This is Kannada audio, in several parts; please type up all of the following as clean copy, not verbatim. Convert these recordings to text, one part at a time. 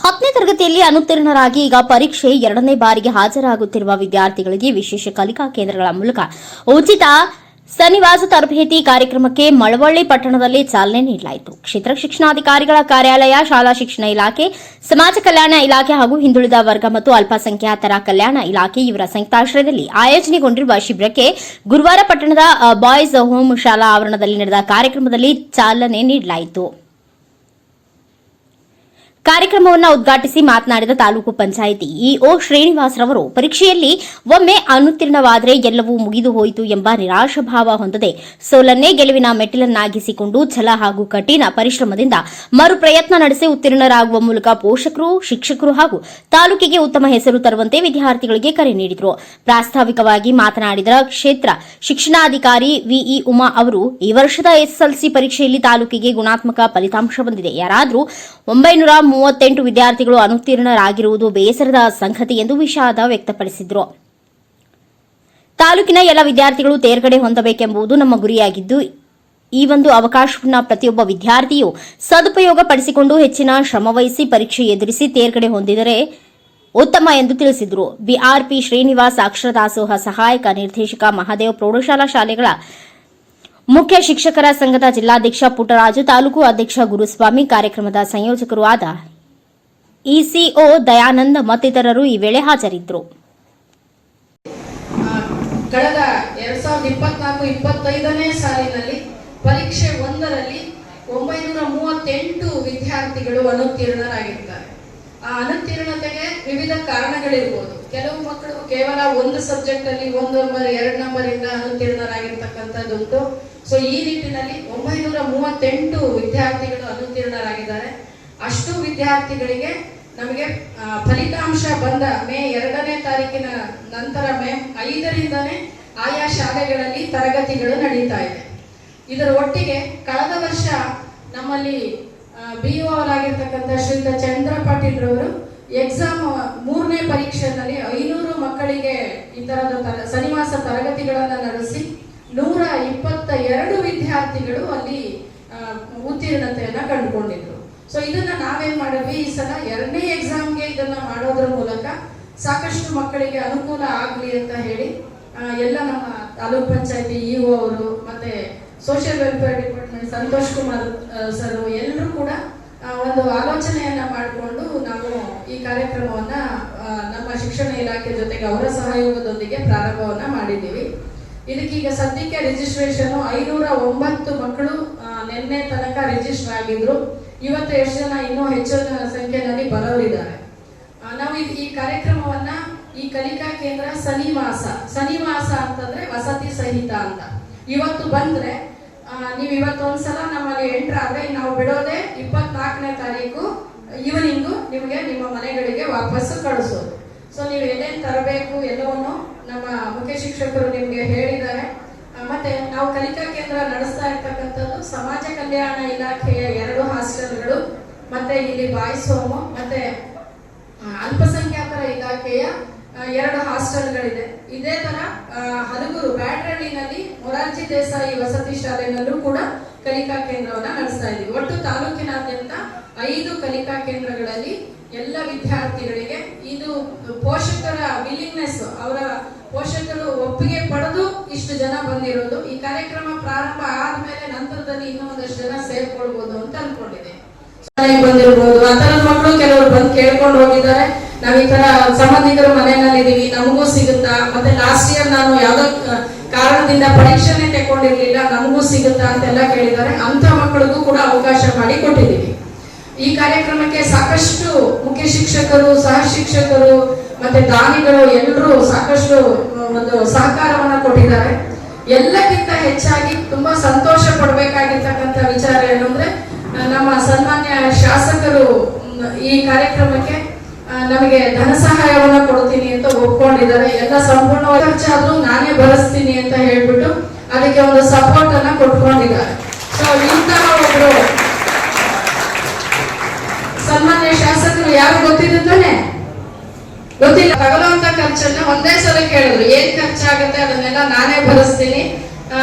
10ನೇ ತರಗತಿಯಲ್ಲಿ ಅನುತ್ತೀರ್ಣರಾಗಿ ಈಗ ಪರೀಕ್ಷೆ 2ನೇ ಬಾರಿಗೆ ಹಾಜರಾಗುತ್ತಿರುವ ವಿದ್ಯಾರ್ಥಿಗಳಿಗೆ ವಿಶೇಷ ಕಲಿಕಾ ಕೇಂದ್ರಗಳ ಮೂಲಕ ಉಚಿತ ಸನ್ನಿವಾಸ ತರಬೇತಿ ಕಾರ್ಯಕ್ರಮಕ್ಕೆ ಮಳವಳ್ಳಿ ಪಟ್ಟಣದಲ್ಲಿ ಚಾಲನೆ ನೀಡಲಾಯಿತು. ಕ್ಷೇತ್ರ ಶಿಕ್ಷಣಾಧಿಕಾರಿಗಳ ಕಾರ್ಯಾಲಯ, ಶಾಲಾ ಶಿಕ್ಷಣ ಇಲಾಖೆ, ಸಮಾಜ ಕಲ್ಯಾಣ ಇಲಾಖೆ ಹಾಗೂ ಹಿಂದುಳಿದ ವರ್ಗ ಮತ್ತು ಅಲ್ಪಸಂಖ್ಯಾತರ ಕಲ್ಯಾಣ ಇಲಾಖೆ ಇವರ ಸಂಯುಕ್ತಾಶ್ರಯದಲ್ಲಿ ಆಯೋಜನೆಗೊಂಡಿರುವ ಶಿಬಿರಕ್ಕೆ ಗುರುವಾರ ಪಟ್ಟಣದ ಬಾಯ್ಸ್ ಹೋಮ್ ಶಾಲಾ ಆವರಣದಲ್ಲಿ ನಡೆದ ಕಾರ್ಯಕ್ರಮದಲ್ಲಿ ಚಾಲನೆ ನೀಡಲಾಯಿತು. ಕಾರ್ಯಕ್ರಮವನ್ನು ಉದ್ಘಾಟಿಸಿ ಮಾತನಾಡಿದ ತಾಲೂಕು ಪಂಚಾಯಿತಿ ಇಒ ಶ್ರೀನಿವಾಸ್ ರವರು ಪರೀಕ್ಷೆಯಲ್ಲಿ ಒಮ್ಮೆ ಅನುತ್ತೀರ್ಣವಾದರೆ ಎಲ್ಲವೂ ಮುಗಿದು ಹೋಯಿತು ಎಂಬ ನಿರಾಶಾಭಾವ ಹೊಂದದೆ ಸೋಲನ್ನೇ ಗೆಲುವಿನ ಮೆಟ್ಟಿಲನ್ನಾಗಿಸಿಕೊಂಡು ಛಲ ಹಾಗೂ ಕಠಿಣ ಪರಿಶ್ರಮದಿಂದ ಮರು ಪ್ರಯತ್ನ ನಡೆಸಿ ಉತ್ತೀರ್ಣರಾಗುವ ಮೂಲಕ ಪೋಷಕರು, ಶಿಕ್ಷಕರು ಹಾಗೂ ತಾಲೂಕಿಗೆ ಉತ್ತಮ ಹೆಸರು ತರುವಂತೆ ವಿದ್ಯಾರ್ಥಿಗಳಿಗೆ ಕರೆ ನೀಡಿದರು. ಪ್ರಾಸ್ತಾವಿಕವಾಗಿ ಮಾತನಾಡಿದ ಕ್ಷೇತ್ರ ಶಿಕ್ಷಣಾಧಿಕಾರಿ ವಿಇ ಉಮಾ ಅವರು, ಈ ವರ್ಷದ ಎಸ್ಎಸ್ಎಲ್ಸಿ ಪರೀಕ್ಷೆಯಲ್ಲಿ ತಾಲೂಕಿಗೆ ಗುಣಾತ್ಮಕ ಫಲಿತಾಂಶ ಬಂದಿದೆ. ಯಾರಾದರೂ 938 ವಿದ್ಯಾರ್ಥಿಗಳು ಅನುತ್ತೀರ್ಣರಾಗಿರುವುದು ಬೇಸರದ ಸಂಗತಿ ಎಂದು ವಿಷಾದ ವ್ಯಕ್ತಪಡಿಸಿದರು. ತಾಲೂಕಿನ ಎಲ್ಲ ವಿದ್ಯಾರ್ಥಿಗಳು ತೇರ್ಗಡೆ ಹೊಂದಬೇಕೆಂಬುದು ನಮ್ಮ ಗುರಿಯಾಗಿದ್ದು, ಈ ಒಂದು ಅವಕಾಶವನ್ನು ಪ್ರತಿಯೊಬ್ಬ ವಿದ್ಯಾರ್ಥಿಯು ಸದುಪಯೋಗ ಪಡಿಸಿಕೊಂಡು ಹೆಚ್ಚಿನ ಶ್ರಮವಹಿಸಿ ಪರೀಕ್ಷೆ ಎದುರಿಸಿ ತೇರ್ಗಡೆ ಹೊಂದಿದರೆ ಉತ್ತಮ ಎಂದು ತಿಳಿಸಿದರು. ಬಿಆರ್ಪಿ ಶ್ರೀನಿವಾಸ್, ಅಕ್ಷರ ದಾಸೋಹ ಸಹಾಯಕ ನಿರ್ದೇಶಕ ಮಹಾದೇವ್, ಪ್ರೌಢಶಾಲಾ ಶಾಲೆಗಳ ಮುಖ್ಯ ಶಿಕ್ಷಕರ ಸಂಘದ ಜಿಲ್ಲಾಧ್ಯಕ್ಷ ಪುಟ್ಟರಾಜು, ತಾಲೂಕು ಅಧ್ಯಕ್ಷ ಗುರುಸ್ವಾಮಿ, ಕಾರ್ಯಕ್ರಮದ ಸಂಯೋಜಕರು ಆದ ಇಸಿಒ ದಯಾನಂದ್ ಮತ್ತಿತರರು ಈ ವೇಳೆ ಹಾಜರಿದ್ದರು. ಕಳೆದ 2024-25ನೇ ಸಾಲಿನಲ್ಲಿ ಪರೀಕ್ಷೆ 1ರಲ್ಲಿ 938 ವಿದ್ಯಾರ್ಥಿಗಳು ಅನುತ್ತೀರ್ಣರಾಗಿದ್ದಾರೆ. ಆ ಅನುತ್ತೀರ್ಣತೆಗೆ ವಿವಿಧ ಕಾರಣಗಳಿರ್ಬೋದು. ಕೆಲವು ಮಕ್ಕಳು ಕೇವಲ ಒಂದು ಸಬ್ಜೆಕ್ಟ್ ಅಲ್ಲಿ 1 ನಂಬರ್ 2 ನಂಬರ್ ಇಂದ ಅನುತ್ತೀರ್ಣರಾಗಿರ್ತಕ್ಕಂಥದ್ದುಂಟು. ಸೊ ಈ ನಿಟ್ಟಿನಲ್ಲಿ 938 ವಿದ್ಯಾರ್ಥಿಗಳು ಅನುತ್ತೀರ್ಣರಾಗಿದ್ದಾರೆ. ಅಷ್ಟು ವಿದ್ಯಾರ್ಥಿಗಳಿಗೆ ನಮಗೆ ಫಲಿತಾಂಶ ಬಂದ ಮೇ 2ನೇ ತಾರೀಕಿನ ನಂತರ ಮೇ 5ರಿಂದನೇ ಆಯಾ ಶಾಲೆಗಳಲ್ಲಿ ತರಗತಿಗಳು ನಡೀತಾ ಇದೆ. ಇದರ ಒಟ್ಟಿಗೆ ಕಳೆದ ವರ್ಷ ನಮ್ಮಲ್ಲಿ ಬಿಇಒ ಅವರಾಗಿರ್ತಕ್ಕಂಥ ಶ್ರೀಯುತ ಚಂದ್ರ ಪಾಟೀಲ್ ರವರು ಎಕ್ಸಾಮ್ 3ನೇ ಪರೀಕ್ಷೆಯಲ್ಲಿ 500 ಮಕ್ಕಳಿಗೆ ಈ ತರದ ಸನ್ನಿವಾಸ ತರಗತಿಗಳನ್ನು ನಡೆಸಿ 122 ವಿದ್ಯಾರ್ಥಿಗಳು ಅಲ್ಲಿ ಉತ್ತೀರ್ಣತೆಯನ್ನ ಕಂಡುಕೊಂಡಿದ್ರು. ಸೊ ಇದನ್ನ ನಾವೇನ್ ಮಾಡಿದ್ವಿ, ಈ ಸಲ 2ನೇ ಎಕ್ಸಾಮ್ಗೆ ಇದನ್ನ ಮಾಡೋದ್ರ ಮೂಲಕ ಸಾಕಷ್ಟು ಮಕ್ಕಳಿಗೆ ಅನುಕೂಲ ಆಗ್ಲಿ ಅಂತ ಹೇಳಿ ಎಲ್ಲ ನಮ್ಮ ತಾಲೂಕ್ ಪಂಚಾಯತಿ ಇಒ ಅವರು ಮತ್ತೆ social welfare department Santosh Kumar sir ಎಲ್ಲರೂ ಕೂಡ ಒಂದು ಆಲೋಚನೆಯನ್ನ ಮಾಡಿಕೊಂಡು ನಾವು ಈ ಕಾರ್ಯಕ್ರಮವನ್ನ ನಮ್ಮ ಶಿಕ್ಷಣ ಇಲಾಖೆ ಜೊತೆಗೆ ಅವರ ಸಹಯೋಗದೊಂದಿಗೆ ಪ್ರಾರಂಭವನ್ನ ಮಾಡಿದ್ದೀವಿ. ಇದಕ್ಕೀಗ ಸದ್ಯಕ್ಕೆ ರಿಜಿಸ್ಟ್ರೇಷನ್ 509 ಮಕ್ಕಳು ನಿನ್ನೆ ತನಕ ರಿಜಿಸ್ಟರ್ ಆಗಿದ್ರು. ಇವತ್ತು ಎಷ್ಟು ಜನ ಇನ್ನೂ ಹೆಚ್ಚಿನ ಸಂಖ್ಯೆಯಲ್ಲಿ ಬರೋರಿದ್ದಾರೆ. ನಾವು ಈ ಕಾರ್ಯಕ್ರಮವನ್ನ ಈ ಕಲಿಕಾ ಕೇಂದ್ರ ಸನಿವಾಸ ಅಂತಂದ್ರೆ ವಸತಿ ಸಹಿತ ಅಂತ. ಇವತ್ತು ಬಂದ್ರೆ ನೀವು ಇವತ್ತೊಂದ್ಸಲ ನಮ್ಮಲ್ಲಿ ಎಂಟರ್ ಆದ್ರೆ ನಾವು ಬಿಡೋದೆ 24ನೇ ತಾರೀಕು ಈವ್ನಿಂಗು ನಿಮಗೆ ನಿಮ್ಮ ಮನೆಗಳಿಗೆ ವಾಪಸ್ಸು ಕಳಿಸೋದು. ಸೊ ನೀವು ಎಲ್ಲೇನು ತರಬೇಕು ಎಲ್ಲವನ್ನು ನಮ್ಮ ಮುಖ್ಯ ಶಿಕ್ಷಕರು ನಿಮ್ಗೆ ಹೇಳಿದ್ದಾರೆ. ಮತ್ತೆ ನಾವು ಕಲಿಕಾ ಕೇಂದ್ರ ನಡೆಸ್ತಾ ಇರ್ತಕ್ಕಂಥದ್ದು ಸಮಾಜ ಕಲ್ಯಾಣ ಇಲಾಖೆಯ 2 ಹಾಸ್ಟೆಲ್ಗಳು, ಮತ್ತೆ ಇಲ್ಲಿ ಬಾಯ್ಸ್ ಹೋಮ್, ಮತ್ತೆ ಅಲ್ಪಸಂಖ್ಯಾತರ ಇಲಾಖೆಯ 2 ಹಾಸ್ಟೆಲ್ಗಳಿದೆ. ಇದೇ ತರ ಹಲಗೂರು ಬ್ಯಾಡ್ರಳ್ಳಿನಲ್ಲಿ ಮೊರಾರ್ಜಿ ದೇಸಾಯಿ ವಸತಿ ಶಾಲೆಯಲ್ಲೂ ಕೂಡ ಕಲಿಕಾ ಕೇಂದ್ರವನ್ನ ನಡೆಸ್ತಾ ಇದ್ದೀವಿ. ಒಟ್ಟು ತಾಲೂಕಿನಾದ್ಯಂತ 5 ಕಲಿಕಾ ಕೇಂದ್ರಗಳಲ್ಲಿ ಎಲ್ಲ ವಿದ್ಯಾರ್ಥಿಗಳಿಗೆ ಇದು ಪೋಷಕರ ವಿಲ್ಲಿಂಗ್ನೆಸ್, ಅವರ ಪೋಷಕರು ಒಪ್ಪಿಗೆ ಪಡೆದು ಇಷ್ಟು ಜನ ಬಂದಿರೋದು. ಈ ಕಾರ್ಯಕ್ರಮ ಪ್ರಾರಂಭ ಆದ್ಮೇಲೆ ನಂತರದಲ್ಲಿ ಇನ್ನೂ ಒಂದಷ್ಟು ಜನ ಸೇರ್ಕೊಳ್ಬಹುದು ಅಂತ ಅನ್ಕೊಂಡಿದೆ. ಬಂದಿರ್ಬೋದು ಆ ತರದ ಮಕ್ಕಳು ಕೆಲವರು ಬಂದು ಕೇಳ್ಕೊಂಡು ಹೋಗಿದ್ದಾರೆ. ನಾವ್ ಈ ತರ ಸಂಬಂಧಿಕರು ಮನೆಯಲ್ಲಿ ಇದೀವಿ, ನಮಗೂ ಸಿಗುತ್ತಾ, ಮತ್ತೆ ಲಾಸ್ಟ್ ಇಯರ್ ನಾನು ಯಾವ್ದೋ ಕಾರಣದಿಂದ ಪರೀಕ್ಷೆನೆ ತಗೊಂಡಿರ್ಲಿಲ್ಲ, ನಮಗೂ ಸಿಗುತ್ತಾ ಅಂತೆಲ್ಲ ಕೇಳಿದ್ದಾರೆ. ಅಂತ ಮಕ್ಕಳಿಗೂ ಕೂಡ ಅವಕಾಶ ಮಾಡಿ ಕೊಟ್ಟಿದ್ದೀವಿ. ಈ ಕಾರ್ಯಕ್ರಮಕ್ಕೆ ಸಾಕಷ್ಟು ಮುಖ್ಯ ಶಿಕ್ಷಕರು, ಸಹ ಶಿಕ್ಷಕರು ಮತ್ತೆ ದಾನಿಗಳು ಎಲ್ಲರೂ ಸಾಕಷ್ಟು ಒಂದು ಸಹಕಾರವನ್ನ ಕೊಟ್ಟಿದ್ದಾರೆ. ಎಲ್ಲಕ್ಕಿಂತ ಹೆಚ್ಚಾಗಿ ತುಂಬಾ ಸಂತೋಷ ಪಡ್ಬೇಕಾಗಿರ್ತಕ್ಕಂಥ ವಿಚಾರ ಏನಂದ್ರೆ, ನಮ್ಮ ಸನ್ಮಾನ್ಯ ಶಾಸಕರು ಈ ಕಾರ್ಯಕ್ರಮಕ್ಕೆ ನಮಗೆ ಧನ ಸಹಾಯವನ್ನ ಕೊಡ್ತೀನಿ ಅಂತ ಒಪ್ಕೊಂಡಿದ್ದಾರೆ. ಎಲ್ಲ ಸಂಪೂರ್ಣ ಖರ್ಚಾದ್ರೂ ನಾನೇ ಭರಿಸ್ತೀನಿ ಅಂತ ಹೇಳ್ಬಿಟ್ಟು ಅದಕ್ಕೆ ಒಂದು ಸಪೋರ್ಟ್ ಅನ್ನ ಕೊಟ್ಕೊಂಡಿದ್ದಾರೆ. ಸೊ ಇಂತಹ ಒಬ್ರು ಸನ್ಮಾನ್ಯ ಶಾಸಕರು ಯಾರು ಗೊತ್ತಿದ್ದಾನೆ ಗೊತ್ತಿಲ್ಲ, ತಗೊಳ್ಳುವಂತ ಖರ್ಚನ್ನ ಒಂದೇ ಸಲ ಕೇಳಿದ್ರು, ಏನ್ ಖರ್ಚಾಗುತ್ತೆ ಅದನ್ನೆಲ್ಲ ನಾನೇ ಭರಿಸ್ತೀನಿ,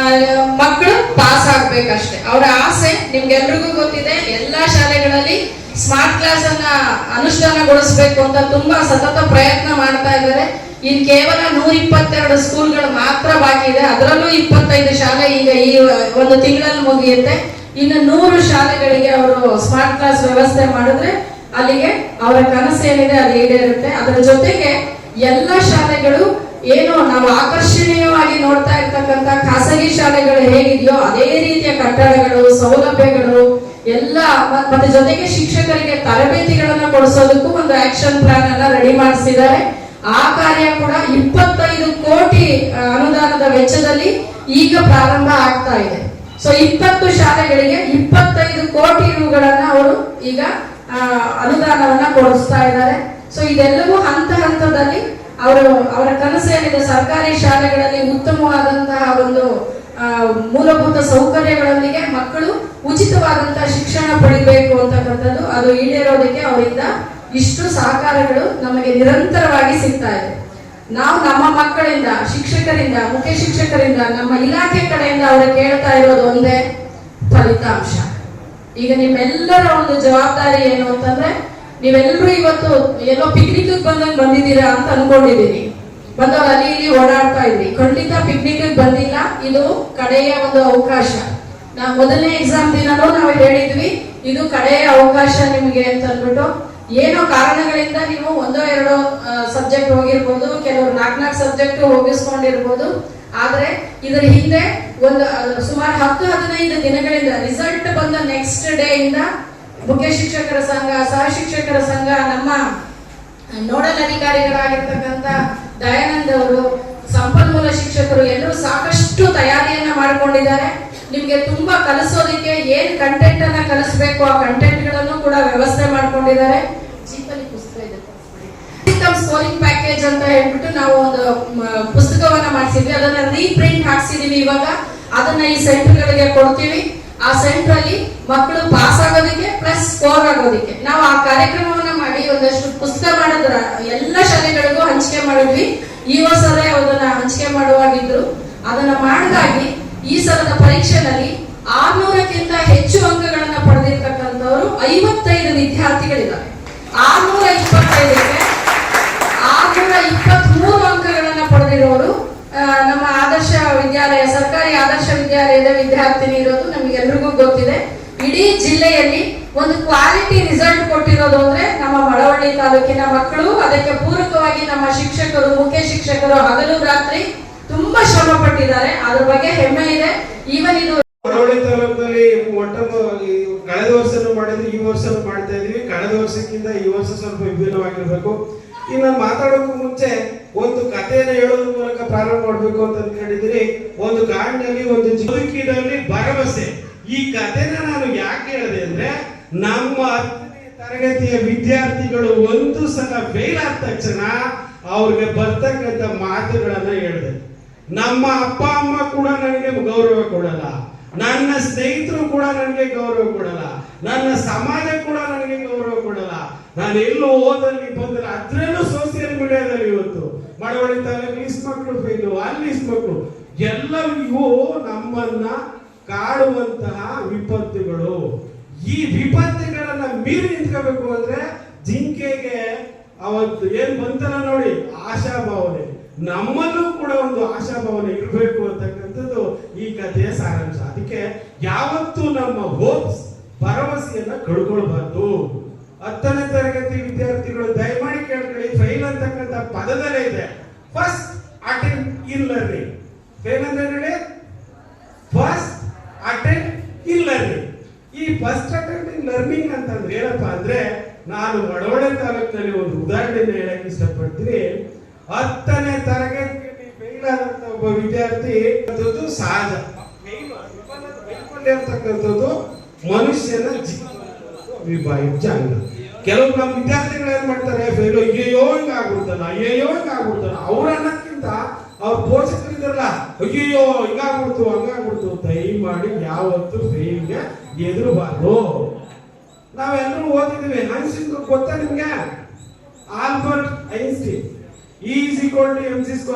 ಮಕ್ಕಳು ಪಾಸ್ ಆಗ್ಬೇಕಷ್ಟೇ. ಅವರ ಆಸೆ ನಿಮ್ಗೆಲ್ರಿಗೂ ಗೊತ್ತಿದೆ. ಎಲ್ಲಾ ಶಾಲೆಗಳಲ್ಲಿ ಸ್ಮಾರ್ಟ್ ಕ್ಲಾಸ್ ಅನ್ನ ಅನುಷ್ಠಾನಗೊಳಿಸಬೇಕು ಅಂತ ತುಂಬಾ ಸತತ ಪ್ರಯತ್ನ ಮಾಡ್ತಾ ಇದ್ದಾರೆ. ಇನ್ ಕೇವಲ 122 ಸ್ಕೂಲ್ಗಳು ಮಾತ್ರ ಬಾಕಿ ಇದೆ. ಅದರಲ್ಲೂ 25 ಶಾಲೆ ಈಗ ಈ ಒಂದು ತಿಂಗಳಲ್ಲಿ ಮುಗಿಯುತ್ತೆ. ಇನ್ನು 100 ಶಾಲೆಗಳಿಗೆ ಅವರು ಸ್ಮಾರ್ಟ್ ಕ್ಲಾಸ್ ವ್ಯವಸ್ಥೆ ಮಾಡಿದ್ರೆ ಅಲ್ಲಿಗೆ ಅವರ ಕನಸು ಏನಿದೆ ಅದು ಈಡೇರುತ್ತೆ. ಅದರ ಜೊತೆಗೆ ಎಲ್ಲ ಶಾಲೆಗಳು ಏನು ನಾವು ಆಕರ್ಷಣೀಯವಾಗಿ ನೋಡ್ತಾ ಇರ್ತಕ್ಕಂಥ ಖಾಸಗಿ ಶಾಲೆಗಳು ಹೇಗಿದೆಯೋ ಅದೇ ರೀತಿಯ ಕಟ್ಟಡಗಳು, ಸೌಲಭ್ಯಗಳು ಎಲ್ಲ, ಮತ್ತೆ ಜೊತೆಗೆ ಶಿಕ್ಷಕರಿಗೆ ತರಬೇತಿಗಳನ್ನ ಕೊಡಿಸೋದಕ್ಕೂ ಒಂದು ಆಕ್ಷನ್ ಪ್ಲಾನ್ ಅನ್ನ ರೆಡಿ ಮಾಡಿಸಿದ್ದಾರೆ. ಆ ಕಾರ್ಯ ಕೂಡ 25 ಕೋಟಿ ಅನುದಾನದ ವೆಚ್ಚದಲ್ಲಿ ಈಗ ಪ್ರಾರಂಭ ಆಗ್ತಾ ಇದೆ. ಸೊ 20 ಶಾಲೆಗಳಿಗೆ 25 ಕೋಟಿ ರುಗಳನ್ನ ಅವರು ಈಗ ಅನುದಾನವನ್ನ ಕೊಡಿಸ್ತಾ ಇದ್ದಾರೆ. ಸೊ ಇದೆಲ್ಲವೂ ಹಂತ ಹಂತದಲ್ಲಿ ಅವರ ಕನಸು ಏನಿದೆ ಸರ್ಕಾರಿ ಶಾಲೆಗಳಲ್ಲಿ ಉತ್ತಮವಾದಂತಹ ಒಂದು ಮೂಲಭೂತ ಸೌಕರ್ಯಗಳೊಂದಿಗೆ ಮಕ್ಕಳು ಉಚಿತವಾದಂತಹ ಶಿಕ್ಷಣ ಪಡಿಬೇಕು ಅಂತಕ್ಕಂಥದ್ದು ಅದು ಈಡೇರೋದಕ್ಕೆ ಅವರಿಂದ ಇಷ್ಟು ಸಹಕಾರಗಳು ನಮಗೆ ನಿರಂತರವಾಗಿ ಸಿಗ್ತಾ ಇದೆ. ನಾವು ನಮ್ಮ ಮಕ್ಕಳಿಂದ, ಶಿಕ್ಷಕರಿಂದ, ಮುಖ್ಯ ಶಿಕ್ಷಕರಿಂದ, ನಮ್ಮ ಇಲಾಖೆ ಕಡೆಯಿಂದ ಅವರು ಕೇಳ್ತಾ ಇರೋದು ಒಂದೇ, ಫಲಿತಾಂಶ. ಈಗ ನಿಮ್ಮೆಲ್ಲರ ಒಂದು ಜವಾಬ್ದಾರಿ ಏನು ಅಂತಂದ್ರೆ, ನೀವೆಲ್ಲರೂ ಇವತ್ತು ಎಲ್ಲೋ ಪಿಕ್ನಿಕ್ ಬಂದಿದ್ದೀರಾ ಅಂತ ಅನ್ಕೊಂಡಿದ್ದೀರಿ. ಬಂದವ್ರು ಅಲ್ಲಿ ಇಲ್ಲಿ ಓಡಾಡ್ತಾ ಇದ್ರಿ. ಖಂಡಿತ ಪಿಕ್ನಿಕ್ ಬಂದಿಲ್ಲ, ಇದು ಕಡೆಯ ಒಂದು ಅವಕಾಶ. ನಾವು ಮೊದಲನೇ ಎಕ್ಸಾಮ್ ದಿನನೂ ನಾವು ಹೇಳಿದ್ವಿ ಇದು ಕಡೆಯ ಅವಕಾಶ ನಿಮಗೆ ಅಂತ ಅಂದ್ಬಿಟ್ಟು. ಏನೋ ಕಾರಣಗಳಿಂದ ನೀವು 1-2 ಸಬ್ಜೆಕ್ಟ್ ಹೋಗಿರ್ಬೋದು, ಕೆಲವರು 4 ಸಬ್ಜೆಕ್ಟ್ ಹೋಗಿಸ್ಕೊಂಡಿರ್ಬೋದು. ಆದ್ರೆ ಇದರ ಹಿಂದೆ ಒಂದು ಸುಮಾರು 10-15 ದಿನಗಳಿಂದ ರಿಸಲ್ಟ್ ಬಂದ ನೆಕ್ಸ್ಟ್ ಡೇ ಇಂದ ಮುಖ್ಯ ಶಿಕ್ಷಕರ ಸಂಘ, ಸಹ ಶಿಕ್ಷಕರ ಸಂಘ, ನಮ್ಮ ನೋಡಲ್ ಅಧಿಕಾರಿಗಳಾಗಿರ್ತಕ್ಕಂಥ ದಯಾನಂದ್ ಅವರು, ಸಂಪನ್ಮೂಲ ಶಿಕ್ಷಕರು ಎಲ್ಲರೂ ಸಾಕಷ್ಟು ತಯಾರಿಯನ್ನ ಮಾಡ್ಕೊಂಡಿದ್ದಾರೆ. ನಿಮ್ಗೆ ತುಂಬಾ ಕಲಿಸೋದಕ್ಕೆ ಏನ್ ಕಂಟೆಂಟ್ ಅನ್ನ ಕಲಿಸ್ಬೇಕು ಆ ಕಂಟೆಂಟ್ ಗಳನ್ನು ಕೂಡ ವ್ಯವಸ್ಥೆ ಮಾಡ್ಕೊಂಡಿದ್ದಾರೆ. ಜೀಪಲ್ಲಿ ಪುಸ್ತಕ ಇದೆ, ಸ್ಕೋರಿಂಗ್ ಪ್ಯಾಕೇಜ್ ಅಂತ ಹೇಳ್ಬಿಟ್ಟು ನಾವು ಒಂದು ಪುಸ್ತಕವನ್ನ ಮಾಡಿಸಿದ್ವಿ. ಅದನ್ನ ರೀಪ್ರಿಂಟ್ ಹಾಕ್ಸಿದೀವಿ. ಇವಾಗ ಅದನ್ನ ಈ ಸೆಂಟರ್ಗಳಿಗೆ ಕೊಡ್ತೀವಿ. ಆ ಸೆಂಟರ್ ಅಲ್ಲಿ ಮಕ್ಕಳು ಪಾಸ್ ಆಗೋದಕ್ಕೆ ಪ್ಲಸ್ ಸ್ಕೋರ್ ಆಗೋದಕ್ಕೆ ನಾವು ಆ ಕಾರ್ಯಕ್ರಮವನ್ನ ಮಾಡಿ ಒಂದಷ್ಟು ಪುಸ್ತಕ ಮಾಡಿದ್ರ ಎಲ್ಲ ಶಾಲೆಗಳಿಗೂ ಹಂಚಿಕೆ ಮಾಡಿದ್ವಿ. ಈ ವರ್ಷರೇ ಅದನ್ನ ಹಂಚಿಕೆ ಮಾಡುವಾಗಿದ್ರು. ಅದನ್ನ ಮಾಡಿದಾಗಿ ಈ ಸಲದ ಪರೀಕ್ಷೆನಲ್ಲಿ 600ಕ್ಕಿಂತ ಹೆಚ್ಚು ಅಂಕಗಳನ್ನ ಪಡೆದಿರ್ತಕ್ಕಂಥವ್ರು 55 ವಿದ್ಯಾರ್ಥಿಗಳಿದ್ದಾರೆ. 625ಕ್ಕೆ 623 ಅಂಕಗಳನ್ನ ಪಡೆದಿರೋರು ನಮ್ಮ ಆದರ್ಶ ವಿದ್ಯಾಲಯ, ಸರ್ಕಾರಿ ಆದರ್ಶ ವಿದ್ಯಾಲಯದ ವಿದ್ಯಾರ್ಥಿನಿ ಇರೋದು ನಮಗೆಲ್ರಿಗೂ ಗೊತ್ತಿದೆ. ಇಡೀ ಜಿಲ್ಲೆಯಲ್ಲಿ ಒಂದು ಕ್ವಾಲಿಟಿ ರಿಸಲ್ಟ್ ಕೊಟ್ಟಿರೋದು ಅಂದ್ರೆ ನಮ್ಮ ಮಳವಳ್ಳಿ ತಾಲೂಕಿನ ಮಕ್ಕಳು. ಅದಕ್ಕೆ ಪೂರಕವಾಗಿ ನಮ್ಮ ಶಿಕ್ಷಕರು, ಮುಖ್ಯ ಶಿಕ್ಷಕರು ಹಗಲು ರಾತ್ರಿ ತುಂಬಾ ಶ್ರಮ ಪಟ್ಟಿದ್ದಾರೆ. ಅದ್ರ ಬಗ್ಗೆ ಹೆಮ್ಮೆ ಇದೆ. ಈವನ್ ಇದು ಮಳವಳ್ಳಿ ತಾಲೂಕಿನಲ್ಲಿ ಕಳೆದ ವರ್ಷನೂ ಮಾಡಿದ್ವಿ, ಈ ವರ್ಷನೂ ಮಾಡ್ತಾ ಇದೀವಿ. ಕಳೆದ ವರ್ಷಕ್ಕಿಂತ ಈ ವರ್ಷ ಸ್ವಲ್ಪ ವಿಭಿನ್ನವಾಗಿರ್ಬೇಕು. ಇನ್ನು ಮಾತಾಡೋಕ್ಕೂ ಮುಂಚೆ ಒಂದು ಕಥೆಯನ್ನು ಹೇಳೋದ್ರ ಮೂಲಕ ಪ್ರಾರಂಭ ಮಾಡಬೇಕು ಅಂತ ಅನ್ಕೊಂಡಿದ್ದೀನಿ. ಒಂದು ಕಾಡಿನಲ್ಲಿ ಒಂದು ಬದುಕಿನಲ್ಲಿ ಭರವಸೆ. ಈ ಕಥೆನ ನಾನು ಯಾಕೆ ಹೇಳಿದೆ ಅಂದ್ರೆ, ನಮ್ಮ 10ನೇ ತರಗತಿಯ ವಿದ್ಯಾರ್ಥಿಗಳು ಒಂದು ಸಲ ಫೇಲ್ ಆದ ತಕ್ಷಣ ಅವ್ರಿಗೆ ಬರ್ತಕ್ಕಂಥ ಮಾತುಗಳನ್ನ ಹೇಳಿದೆ. ನಮ್ಮ ಅಪ್ಪ ಅಮ್ಮ ಕೂಡ ನನಗೆ ಗೌರವ ಕೊಡಲ್ಲ, ನನ್ನ ಸ್ನೇಹಿತರು ಕೂಡ ನನಗೆ ಗೌರವ ಕೊಡಲ್ಲ, ನನ್ನ ಸಮಾಜ ಕೂಡ ನನಗೆ ಗೌರವ ಕೊಡಲ್ಲ. ನಾನು ಎಲ್ಲೋ ಓದಲ್ಲಿ ಬಂದ್ರೆ ಅದ್ರಲ್ಲೂ ಸೋಷಿಯಲ್ ಮೀಡಿಯಾದಲ್ಲಿ ಇವತ್ತು ಮಳವಳ್ಳಿ ತಾಲೂಕು ಇಸ್ ಮಕ್ಕಳು ಫೇಲು, ಅಲ್ಲಿ ಇಸ್ ಮಕ್ಕಳು ಎಲ್ಲರಿಗೂ ನಮ್ಮನ್ನ ಕಾಡುವಂತಹ ವಿಪತ್ತುಗಳು. ಈ ವಿಪತ್ತುಗಳನ್ನ ಮೀರಿ ನಿಂತ್ಕೋಬೇಕು ಅಂದ್ರೆ ಜಿಂಕೆಗೆ ಅವತ್ತು ಏನ್ ಬಂತಲ್ಲ ನೋಡಿ, ಆಶಾಭಾವನೆ. ನಮ್ಮಲ್ಲೂ ಕೂಡ ಒಂದು ಆಶಾಭಾವನೆ ಇರಬೇಕು ಅಂತಕ್ಕಂಥದ್ದು ಈ ಕಥೆಯ ಸಾರಾಂಶ. ಅದಕ್ಕೆ ಯಾವತ್ತೂ ನಮ್ಮ ಹೋಪ್ಸ್, ಭರವಸೆಯನ್ನ ಕಳ್ಕೊಳ್ಬಾರ್ದು. 10ನೇ ತರಗತಿ ವಿದ್ಯಾರ್ಥಿಗಳು ದಯಮಾಡಿ ಕೇಳ್ಕೊಳ್ಳಿ, ಫೈಲ್ ಅಂತಕ್ಕಂಥ ಪದದಲ್ಲೇ ಇದೆ first attempt in learning. Fail ಅಂದ್ರೆ ಹೇಳಿ ಫಸ್ಟ್ ಅಟೆಂಪ್ಟ್ ಇನ್ ಲರ್ನಿಂಗ್. ಈ ಫಸ್ಟ್ ಅಟೆಂಪ್ಟ್ ಇನ್ ಲರ್ನಿಂಗ್ ಅಂತಂದ್ರೆ ಏನಪ್ಪಾ ಅಂದ್ರೆ, ನಾನು ಮಳವಳ್ಳಿ ತಾಲೂಕಿನಲ್ಲಿ ಒಂದು ಉದಾಹರಣೆಯನ್ನು ಹೇಳಕ್ ಇಷ್ಟಪಡ್ತೀನಿ. 10ನೇ ತರಗತಿಯಲ್ಲಿ ಫೇಲ್ ಆದಂತ ಒಬ್ಬ ವಿದ್ಯಾರ್ಥಿ ಸಹಜ. ಅಂತಕ್ಕಂಥದ್ದು ಮನುಷ್ಯನ ಅವಿಭಾಜ್ಯ ಅಂಗ. ಕೆಲವು ನಮ್ಮ ವಿದ್ಯಾರ್ಥಿಗಳು ಏನ್ ಮಾಡ್ತಾರೆ, ಫೇಲ್ ಅಯ್ಯೋ ಹಿಂಗಾಗ್ಬಿಡ್ತಲ್ಲ, ಅಯ್ಯೋ ಹಿಂಗಾಗ್ಬಿಡ್ತಲ್ಲ. ಅವ್ರ ಅನ್ನಕ್ಕಿಂತ ಅವ್ರ ಪೋಷಕರಿದ್ರಲ್ಲ, ಅಯ್ಯೋ ಹಿಂಗಾಗ್ಬಿಡ್ತು ಹಂಗಾಗ್ಬಿಡ್ತು. ದಯಮಾಡಿ ಯಾವತ್ತು ಫೇಲ್ಗೆ ಎದುರಬಾರ್ದು. ನಾವೆಲ್ಲರೂ ಓದಿದೀವಿ. ಐನ್ಸ್ಟೀನ್ ಗೊತ್ತಾ ನಿಮ್ಗೆ? Albert Einstein E = mc².